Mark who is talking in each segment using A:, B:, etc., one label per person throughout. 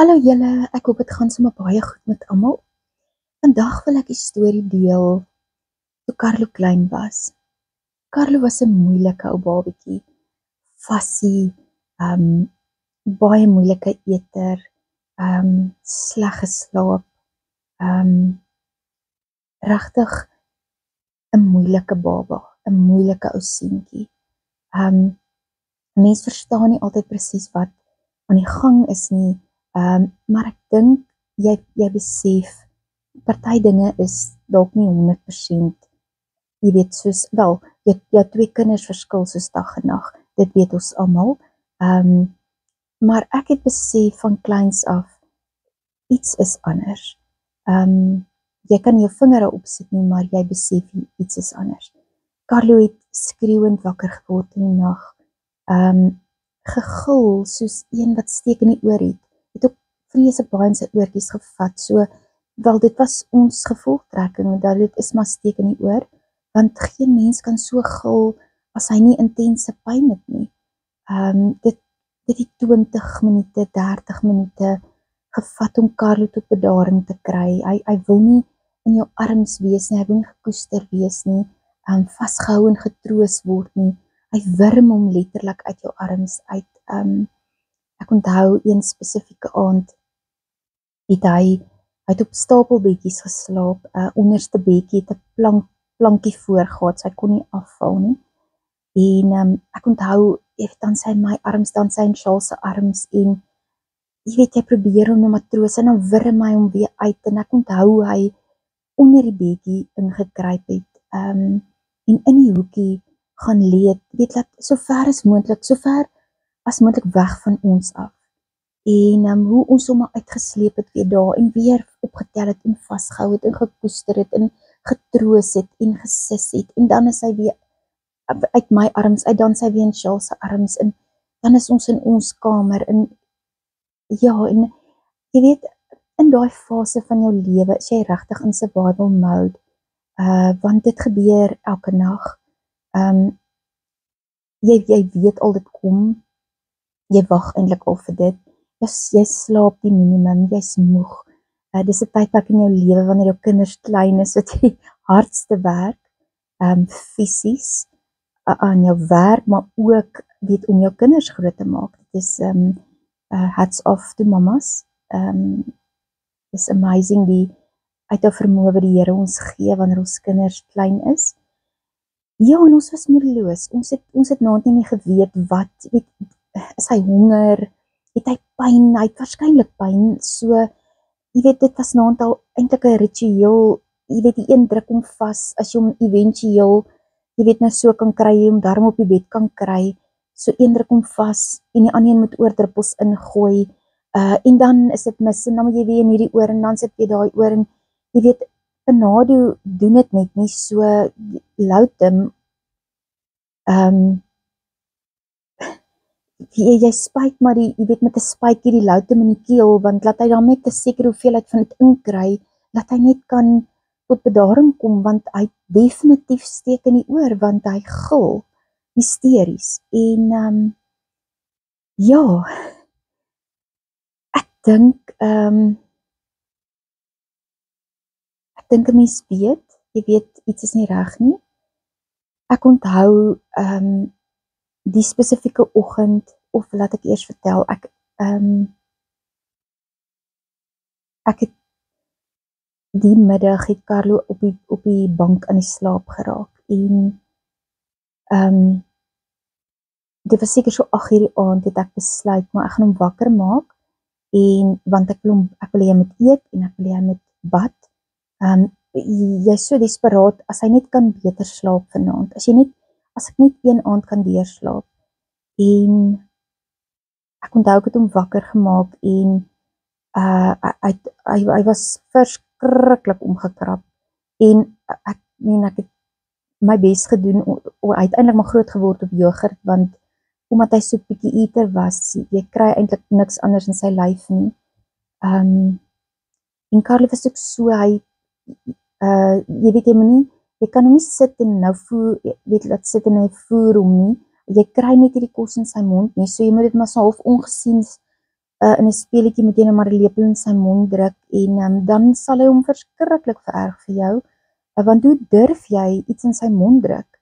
A: Hallo julle, ek hoop dit gaan sommer baie goed met almal. Vandag wil ek 'n storie deel toe Carlo klein was. Carlo was 'n moeilike ou babatjie, vassie, um baie moeilike eter, sleg geslaap, um regtig 'n moeilike baba, 'n moeilike ou seentjie. Um Mens verstaan nie altyd presies wat aan die gang is nie, maar ek dink jy besef party dinge is dalk nie 100%, jy weet, soos wel, jou twee kinders verskil soos dag en nag, dit weet ons almal. Maar ek het besef van kleins af, iets is anders. Jy kan jou vinger daarop sit nie, maar jy besef iets is anders. Carlo het skreeuend wakker geword in die nag, gegil soos een wat steek in die oor het ook vreeslik baie in sy oortjies gevat, so, wel dit was ons gevolgtrekking, dat dit is maar steek in die oor, want geen mens kan so gil as hy nie intense pyn het nie. Dit het 20 minute, 30 minute gevat om Carlo tot bedaring te kry. Hy wil nie in jou arms wees nie, hy wil nie gekoester wees nie, vasgehou en getroos word nie. Hy wurm hom letterlik uit jou arms uit. Ek onthou een spesifieke aand het hy op stapelbedjies geslaap, onderste bedjie het 'n plankie voor gehad, so hy kon nie afval nie. En ek onthou, dan sy in my arms, dan sy in Charles se arms, en jy weet, jy probeer om 'n matroos, en dan wurm hy hom weer uit, en ek onthou hy onder die bedjie ingekruip het, en in die hoekie gaan lê, weet dat so ver as moontlik weg van ons af. En hoe ons hom uitgesleep het weer daar, en weer opgetel het, en vasgehou het, en gekoester het, en getroos het, en gesis het, en dan is hy weer uit my arms, dan is hy weer in Charles se arms, en dan is ons in ons kamer, en ja, en jy weet, in daai fase van jou lewe, is jy regtig in survival mode, want dit gebeur elke nag. Jy weet al dit kom, jy wag eintlik al vir dit, jy slaap die minimum, jy's moeg, dis 'n tydperk in jou lewe, wanneer jou kinders klein is, wat jy hardste werk, fisies, aan jou werk, maar ook, weet, om jou kinders groot te maak. Dit is, hats off to mamas, is amazing die uithou vermoë wat die Here ons gee, wanneer ons kinders klein is. Ja, en ons was moedeloos, ons het naand nie meer geweet wat, weet, is hy honger, het hy pyn, hy het waarskynlik pyn, so, jy weet, dit was naand al eintlik 'n ritueel, jy weet, die een druk hom vas, as jy hom eventueel, jy weet, nou so kan kry, jy hom daarom op die bed kan kry, so een druk hom vas, en die ander een moet oordruppels ingooi, en dan is dit mis, en dan moet jy weer in hierdie oor, en dan sit jy daai oor, en jy weet, Panado doen dit net nie so loutem, jy spuit maar jy weet, met 'n spuitjie die loutem in die keel, want laat hy dan met 'n sekere hoeveelheid van dit inkry, laat hy net kan tot bedaring kom, want hy definitief steek in die oor, want hy gil hysteries, en ja, ek dink 'n mens weet, jy weet, iets is nie reg nie. Ek onthou, die spesifieke oggend, of laat ek eers vertel, ek het die middag het Carlo op die bank aan die slaap geraak, en dit was seker so 8:00 die aand, het ek besluit, maar ek gaan hom wakker maak, en want ek wil hê hy moet eet, en ek wil hê hy moet bad. Jy is so desperaat, as hy net kan beter slaap vanaand, as ek net een aand kan deurslaap, en ek onthou ek het hom wakker gemaak, en hy was verskriklik omgekrap, en ek het my bes gedoen, hy het eintlik maar groot geword op yoghurt, want omdat hy so picky eater was, jy kry eintlik niks anders in sy lyf nie, en Carlo was ook so, jy weet, jy kan hom nie sit en nou voer, weet, laat sit en hy voer hom nie, jy kry net hierdie kos in sy mond nie, so jy moet dit maar so half ongesiens in 'n speletjie moet jy nou maar 'n lepel in sy mond druk en dan sal hy hom verskriklik vererg vir jou, want hoe durf jy iets in sy mond druk?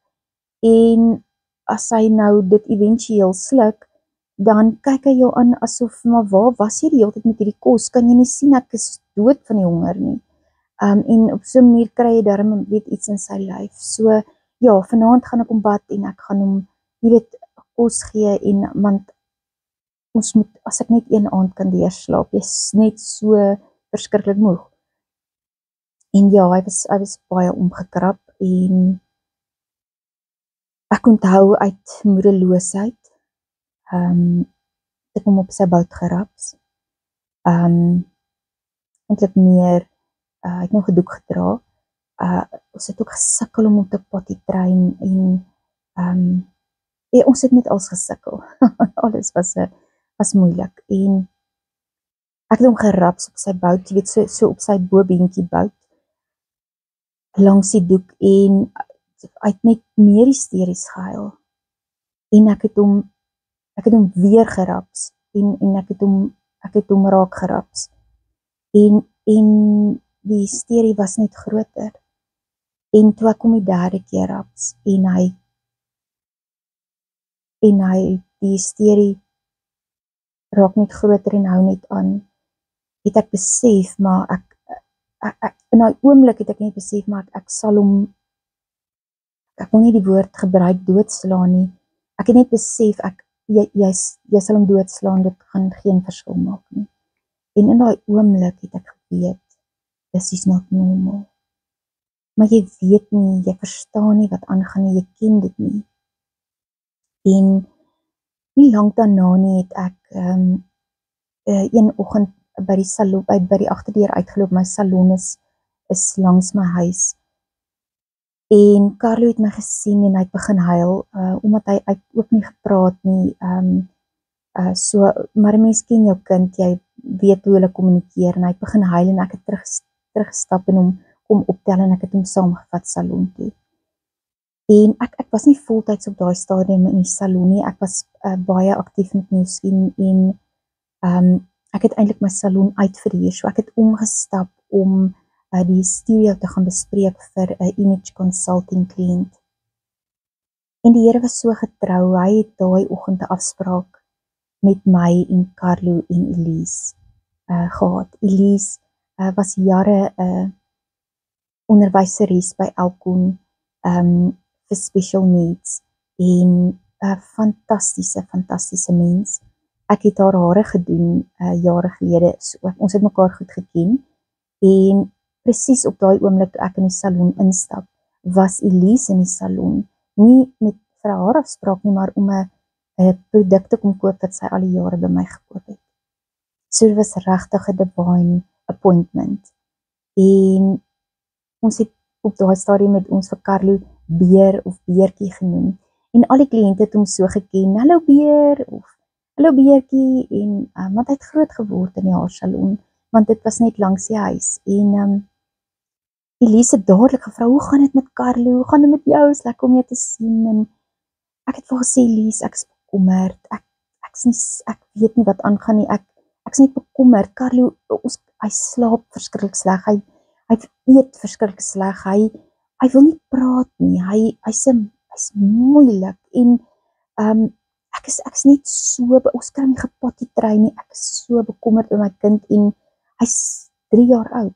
A: En as hy nou dit éventueel sluk, dan kyk hy jou aan asof, maar waar was jy die hele tyd met hierdie kos? Kan jy nie sien ek is dood van die honger nie? En op so 'n manier kry jy darm weet iets in sy lyf. So ja, vanaand gaan ek hom bad en ek gaan hom, jy weet, kos gee want ons moet, as ek net een aand kan deurslaap, jy's net so verskriklik moeg. En ja, hy was baie omgekrap en ek onthou uit moedeloosheid, ek hom op sy bout geraps. Eintlik meer, hy het nog 'n doek gedra. Ons het ook gesukkel om te potty train en ons het met alles gesukkel. Alles was moeilik en ek het hom geraps op sy bout, jy weet, so op sy bobeentjie bout langs die doek en hy het net meer hysteries gehuil. En ek het hom weer geraps en ek het hom raak geraps. En die hysterie was net groter. En toe ek hom die derde keer raps en hy die hysterie raak net groter en hou net aan, het ek besef, maar ek in daai oomblik het ek net besef, maar ek sal hom, ek wil nie die woord gebruik doodslaan nie, ek het net besef, jy sal hom doodslaan, dit gaan geen verskil maak nie. En in daai oomblik het ek geweet, this is not normal. Maar jy weet nie, jy verstaan nie wat aangaan nie, jy ken dit nie. En nie lank daarna nie het ek een oggend by die salon, by die agterdeur uitgeloop, my salon is langs my huis. En Carlo het my gesien en hy het begin huil, omdat hy ook nie gepraat nie, so, maar 'n mens ken jou kind, jy weet hoe hulle kommunikeer, en hy het begin huil en ek het teruggestap en hom kom optel en ek het hom saamgevat salon toe. En ek was nie voltyds op daai stadium in die salon nie, ek was baie aktief met nuus en ek het eintlik my salon uitverhuur, so ek het omgestap om die studio te gaan bespreek vir 'n image consulting kliënt. En die Here was so getrou, hy het daai oggend 'n afspraak met my en Carlo en Elise gehad. Elise was jare 'n onderwyseres by Elkon vir special needs en 'n fantastiese mens. Ek het haar hare gedoen jare gelede, so ons het mekaar goed geken en presies op daai oomblik toe ek in die salon instap, was Elise in die salon, nie vir 'n haarafspraak nie, maar om 'n produk te kom koop wat sy al die jare by my gekoop het. So dit was regtig 'n divine appointment. En ons het op daai stadium met ons vir Carlo Beer of Beertjie genoem. En al die kliënte het hom so geken, hallo Beer of hallo Beertjie, en want hy het groot geword in die haarsalon, want dit was net langs die huis. En Elise het dadelik gevra, hoe gaan dit met Carlo? Hoe gaan dit met jou? Is lekker om jou te sien. En ek het vir haar gesê, Elise, ek is bekommerd. Ek weet nie wat aangaan nie. Ek is net bekommerd. Carlo, hy slaap verskriklik sleg. Hy eet verskriklik sleg. Hy wil nie praat nie. Hy's moeilik. En ek is net so, ons kan nie gepotty train nie. Ek is so bekommerd oor my kind en hy's 3 jaar oud.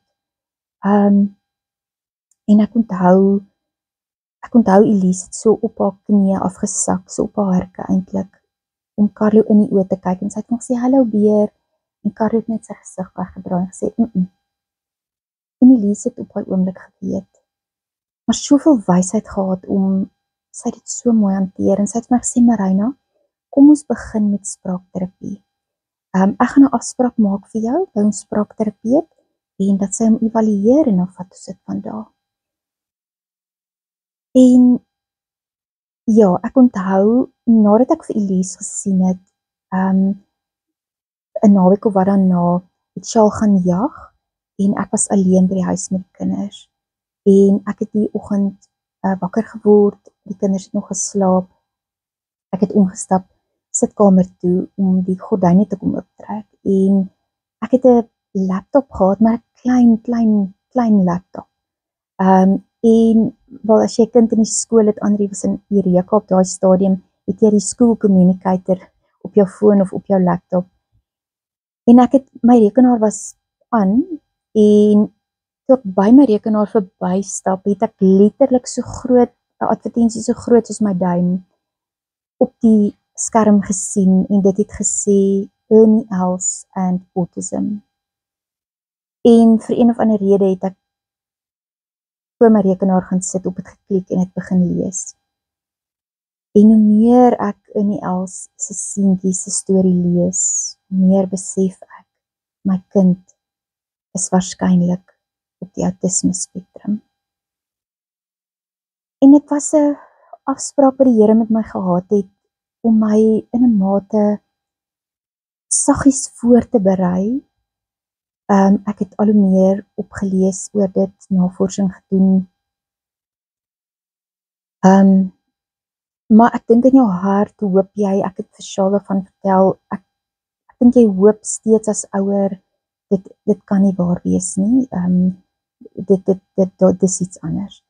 A: En ek onthou Elise het so op haar knieë afgesak, so op haar hurke eintlik, om Carlo in die oë te kyk en sy het nog gesê, hallo Beer, en Carlo het net sy gesig weggedraai en gesê, En Elise het op haar oomblik geweet, maar soveel wysheid gehad om, sy het dit so mooi hanteer, en sy het my gesê, Marina, kom ons begin met spraakterapie. Ek gaan 'n afspraak maak vir jou, by ons spraakterapeut, en dat sy hom evalueer en dan vat ons dit van daar. En ja, ek onthou, nadat ek vir Elise gesien het, 'n naweek of wat daarna, het Shaal gaan jag, en ek was alleen by die huis met die kinders. En ek het die oggend wakker geword, die kinders het nog geslaap, ek het omgestap, sy sitkamer toe om die gordyne te kom optrek en ek het 'n laptop gehad, maar 'n klein laptop. En wel as jy kind in die skool het, Andrie was in Eureka op daai stadium, het jy die school communicator op jou foon of op jou laptop. En my rekenaar was aan en toe ek by my rekenaar verby stap, het ek letterlik so groot, 'n advertensie so groot soos my duim op die skerm gesien en dit het gesê Ernie Els and Autism. En vir een of ander rede het ek voor my rekenaar gaan sit, op het geklik en het begin lees. En hoe meer ek Ernie Els se seentjie se storie lees, hoe meer besef ek, my kind is waarskynlik op die autisme spektrum. En dit was 'n afspraak wat die Here met my gehad het, om my in 'n mate saggies voor te berei. Ek het al hoe meer opgelees oor dit, navorsing gedoen. Maar ek dink in jou hart, hoop jy, ek het vir Charlotte van vertel, ek dink jy hoop steeds as ouer, dit kan nie waar wees nie, dit is iets anders.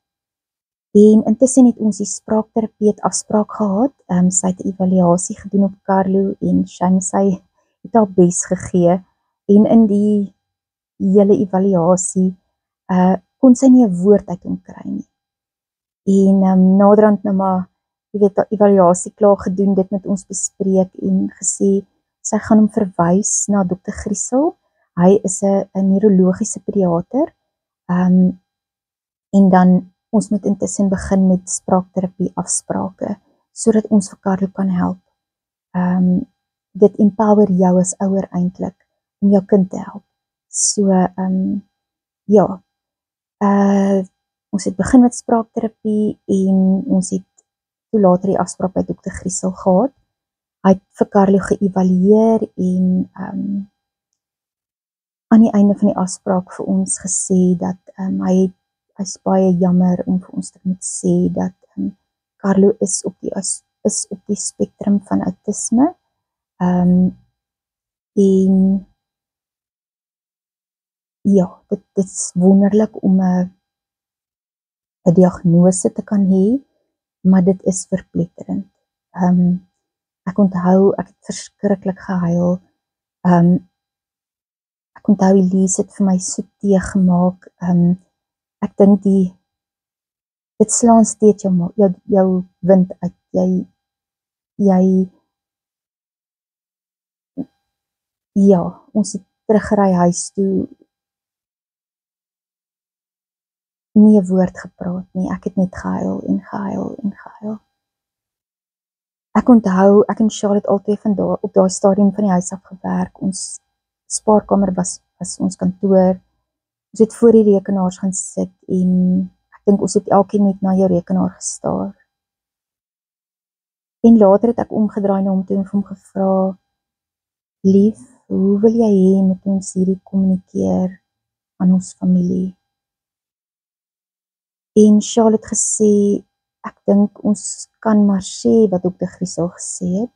A: En intussen het ons die spraakterapeut afspraak gehad, sy het 'n evaluasie gedoen op Carlo en sy het haar bes gegee, en in die hele evaluasie kon sy nie 'n woord uit hom kry nie. En naderhand nou maar, jy weet, die evaluasie klaar gedoen, dit met ons bespreek en gesê, sy gaan hom verwys na Dr. Griesel. Hy is 'n neurologiese pediater, en dan ons moet intussen begin met spraakterapie afsprake, sodat ons vir Carlo kan help. Dit empower jou as ouer eintlik, om jou kind te help. So, ja, ons het begin met spraakterapie, en ons het toe later die afspraak by Dr. Griesel gehad. Hy het vir Carlo geëvalueer, en aan die einde van die afspraak vir ons gesê, dat hy is baie jammer om vir ons te moet sê, dat Carlo is op die spektrum van autisme, en ja, dit is wonderlik om 'n diagnose te kan hê, maar dit is verpletterend. Ek onthou, ek het verskriklik gehuil. Ek onthou Elise het vir my so tee gemaak. Ek dink dit slaan steeds jou wind uit. Ja, ons het teruggery huis toe, nie 'n woord gepraat nie, ek het net gehuil en gehuil en gehuil. Ek onthou, ek en Charlotte altyd op daai stadium van die huis af gewerk, ons spaarkamer was ons kantoor, ons het voor die rekenaars gaan sit, en ek dink ons het elkeen net na jou rekenaar gestaar. En later het ek omgedraai na hom toe en vir hom gevra, lief, hoe wil jy hê met ons hierdie kommunikeer aan ons familie? En Charlotte het gesê, ek dink ons kan maar sê wat Dr. Griesel gesê het,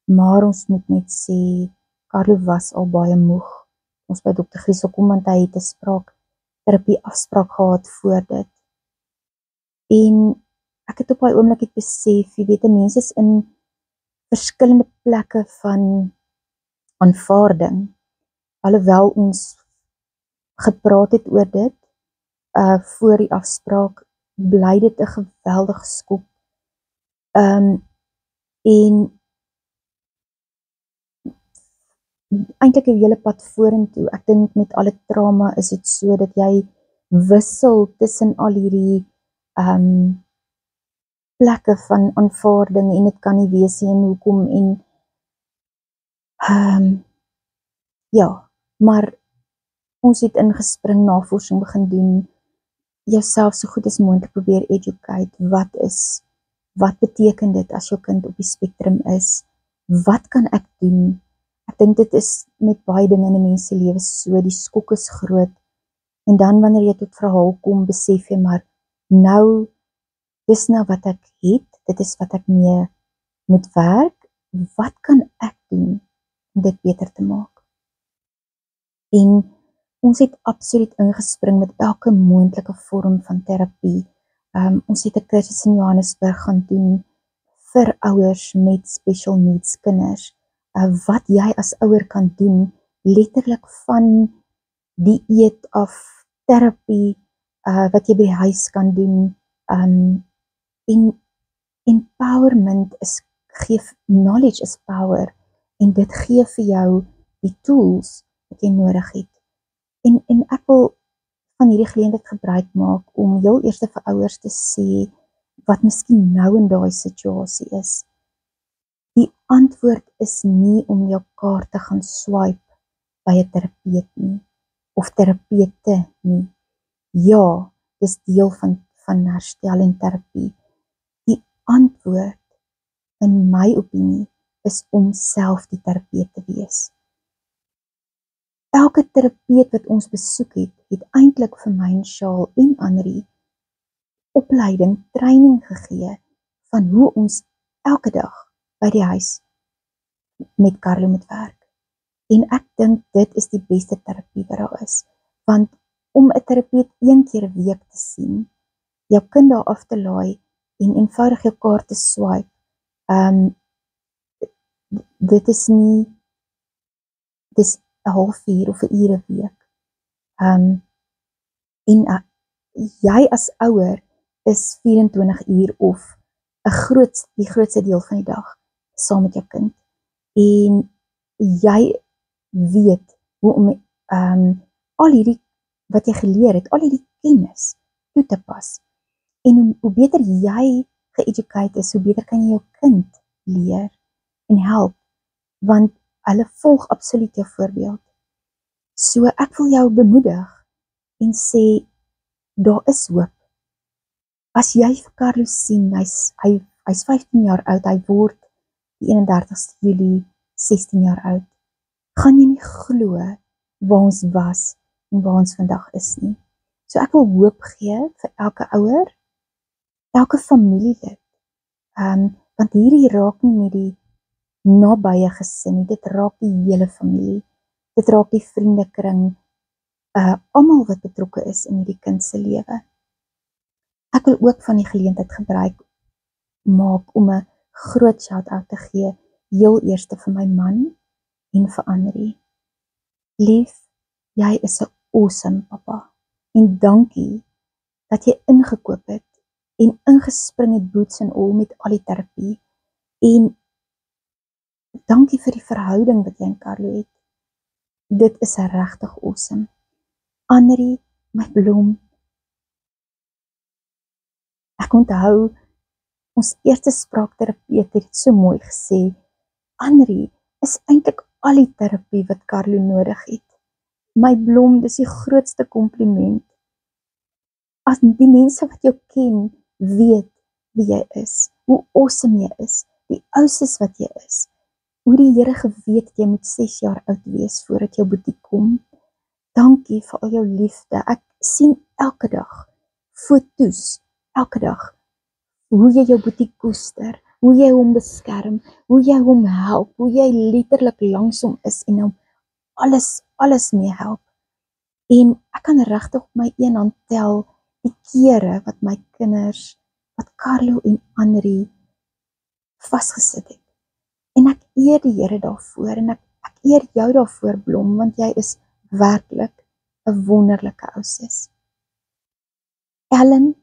A: maar ons moet net sê, Carlo was al baie moeg. Ons by Dr. Griesel kom, want hy het 'n spraakterapie afspraak gehad voor dit. En ek het op daai oomblik het besef, jy weet, mense is in verskillende plekke van aanvaarding, alhoewel ons gepraat het oor dit, voor die afspraak, bly dit 'n geweldige skok. En eintlik 'n hele pad vorentoe. Ek dink met alle trauma is dit so dat jy wissel tussen al hierdie plekke van aanvaarding, en dit kan nie wees nie, en hoekom, en ja, maar ons het ingespring, navorsing begin doen, jouself so goed as moontlik probeer educate, wat beteken dit as jou kind op die spektrum is, wat kan ek doen? Ek dink dit is met baie dinge in 'n mens se lewe so, die skok is groot, en dan wanneer jy tot verhaal kom, besef jy maar, nou, dis nou wat ek het, dit is wat ek mee moet werk, wat kan ek doen om dit beter te maak? En ons het absoluut ingespring met elke moontlike vorm van terapie. Ons het 'n kursus in Johannesburg gaan doen vir ouers met special needs kinders. Wat jy as ouer kan doen, letterlik van dieet af terapie, wat jy by die huis kan doen. En empowerment knowledge is power, en dit gee vir jou die tools wat jy nodig het. En ek wil van hierdie geleentheid gebruik maak om heel eers vir ouers te sê wat miskien nou in daai situasie is. Die antwoord is nie om jou kaart te gaan swipe by 'n terapeut nie, of terapeute nie. Ja, dis deel van herstel en terapie. Die antwoord, in my opinie, is om self die terapeut te wees. Elke terapeut wat ons besoek het eintlik vir my en Shaal en Anri opleiding, training gegee van hoe ons elke dag by die huis met Carlo moet werk. En ek dink dit is die beste terapie wat daar is. Want om 'n terapeut een keer 'n week te sien, jou kind daar af te laai en eenvoudig jou kaart te swipe, dit is nie, dis 'n halfuur of 'n uur 'n week. En jy as ouer is 24 uur of die grootste deel van die dag saam met jou kind. En jy weet hoe om al hierdie wat jy geleer het, al hierdie kennis toe te pas. En hoe beter jy ge-educate is, hoe beter kan jy jou kind leer en help, want hulle volg absoluut jou voorbeeld. So ek wil jou bemoedig en sê, daar is hoop. As jy vir Carlo sien, hy's 15 jaar oud, hy word die 31ste Julie 16 jaar oud, gaan jy nie glo waar ons was en waar ons vandag is nie. So ek wil hoop gee vir elke ouer, elke familielid, want hierdie raak nie net die nabye gesin nie, dit raak die hele familie, dit raak die vriendekring, almal wat betrokke is in hierdie kind se lewe. Ek wil ook van die geleentheid gebruik maak om 'n groot shout-out te gee, heel eerste vir my man en vir Anri. Lief, jy is 'n awesome papa, en dankie dat jy ingekoop het en ingespring het boots en al met al die terapie, en dankie vir die verhouding wat jy en Carlo het. Dit is regtig awesome. Anri, my blom, ek onthou ons eerste spraakterapeut het so mooi gesê, Anri is eintlik al die terapie wat Carlo nodig het. My blom, dis die grootste kompliment. As die mense wat jou ken, weet wie jy is, hoe awesome jy is, die ouses wat jy is, hoe die Here geweet dat jy moet 6 jaar oud wees voordat jou boetie kom. Dankie vir al jou liefde. Ek sien elke dag foto's, elke dag, hoe jy jou boetie koester, hoe jy hom beskerm, hoe jy hom help, hoe jy letterlik langs hom is en hom alles mee help. En ek kan regtig op my een hand tel die kere wat my kinders, wat Carlo en Anri vasgesit het. En ek eer die Here daarvoor, en ek eer jou daarvoor, blom, want jy is werklik 'n wonderlike ou sis. Ellen,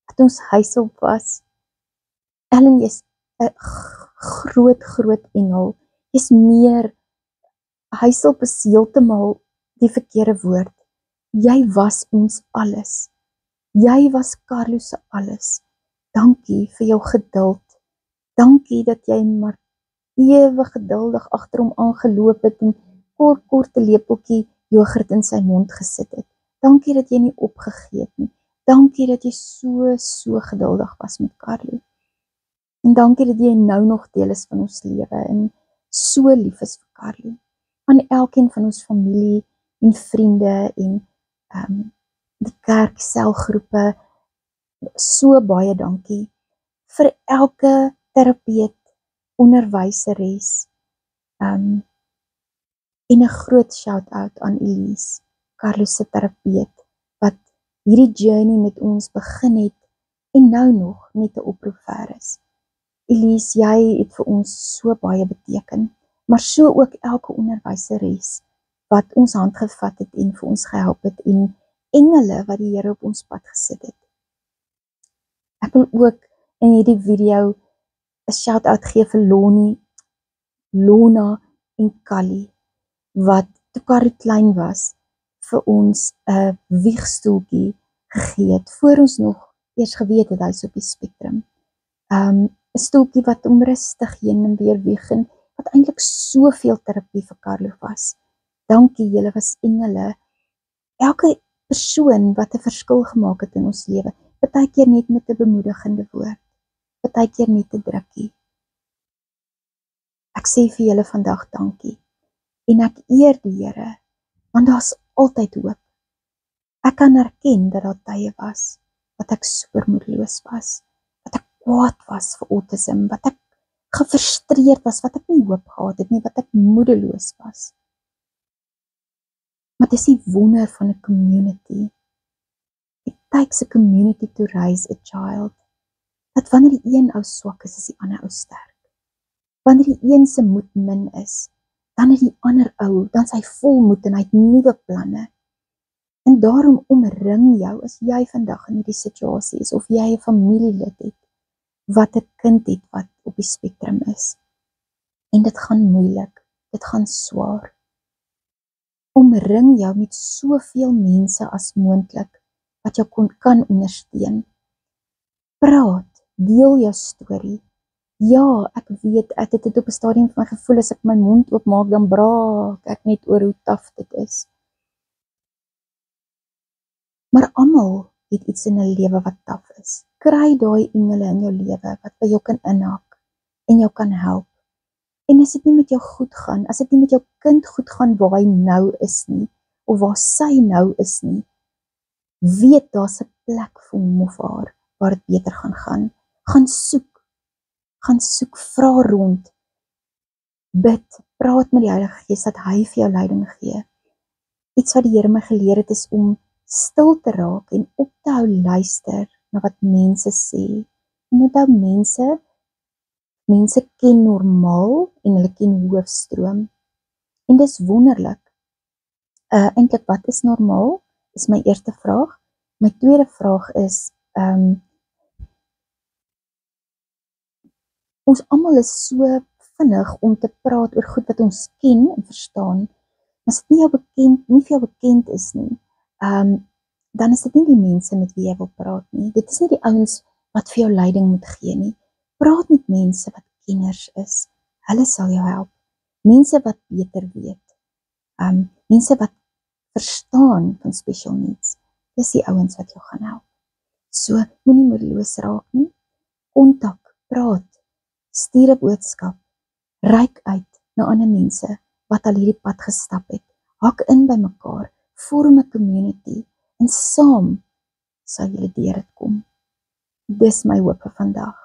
A: wat ons huishulp was, Ellen, jy's 'n groot engel. Jy's meer, huishulp is heeltemal die verkeerde woord. Jy was ons alles. Jy was Carlo se alles. Dankie vir jou geduld. Dankie dat jy maar ewig geduldig agter hom aangeloop het en korte lepeltjie jogurt in sy mond gesit het. Dankie dat jy nie opgegee het nie. Dankie dat jy so geduldig was met Carlo. En dankie dat jy nou nog deel is van ons lewe en so lief is vir Carlo. Aan elkeen van ons familie en vriende en die kerk selgroepe, so baie dankie vir elke terapeut, onderwyseres, en 'n groot shout-out aan Elise, Carlos se terapeut, wat hierdie journey met ons begin het, en nou nog met 'n oproep is. Elise, jy het vir ons so baie beteken, maar so ook elke onderwyseres, wat ons hand gevat het en vir ons gehelp het, en engele wat die Here op ons pad gesit het. Ek wil ook in hierdie video 'n shout-out gee vir Lona en Callie, wat toe Karel klein was, vir ons 'n wiegstoeltjie gegee het, voor ons nog eers geweet het hy is op die spektrum. 'n stoeltjie wat hom rustig heen en weer wieg, en wat eintlik soveel terapie vir Carlo was. Dankie, julle was engele. Elke persoon wat 'n verskil gemaak het in ons lewe, partykeer net met 'n bemoedigende woord, partykeer net 'n drukkie. Ek sê vir julle vandag dankie, en ek eer die Here, want daar's altyd hoop. Ek kan erken dat daar tye was, wat ek super moedeloos was, wat ek kwaad was vir autism, wat ek gefrustreerd was, wat ek nie hoop gehad het nie, wat ek moedeloos was. Maar dis die wonder van 'n community. It takes a community to raise a child. Dat wanneer die een ou swak is die ander ou sterk. Wanneer die een se moed min is, dan is die ander ou, dan is hy vol moed en hy het nuwe planne. En daarom omring jou, as jy vandag in hierdie situasie is, of jy 'n familielid het, wat 'n kind het wat op die spektrum is. En dit gaan moeilik, dit gaan swaar. Omring jou met soveel mense as moontlik, wat jou kan ondersteun. Praat, deel jou storie. Ja, ek weet, ek het dit op 'n stadium van my gevoel, as ek my mond oopmaak, dan braak ek net oor hoe taaf dit is. Maar almal het iets in 'n lewe wat taaf is. Kry daai engele in jou lewe, wat by jou kan inhak, en jou kan help. En as dit nie met jou goed gaan, as dit nie met jou kind goed gaan waar hy nou is nie, of waar sy nou is nie, weet daar's 'n plek vir hom of haar, waar dit beter gaan gaan. Gaan soek, vra rond, bid, praat met die Heilige Gees, dat hy vir jou leiding gee. Iets wat die Here my geleer het, is om stil te raak, en op te hou luister, na wat mense sê. En onthou, mense ken normaal, en hulle ken hoofstroom. En dis wonderlik. Eintlik, wat is normaal? Is my eerste vraag. My tweede vraag is, ons almal is so vinnig om te praat oor goed wat ons ken en verstaan, maar as dit nie vir jou bekend is nie, dan is dit nie die mense met wie jy wil praat nie. Dit is nie die ouens wat vir jou leiding moet gee nie. Praat met mense wat kenners is. Hulle sal jou help. Mense wat beter weet. Mense wat verstaan van special needs. Dis die ouens wat jou gaan help. So, moenie moedeloos raak nie. Kontak, praat, stuur 'n boodskap, reik uit na ander mense wat al hierdie pad gestap het. Hak in by mekaar, vorm 'n community, en saam sal julle deur dit kom. Dis my hoop vir vandag.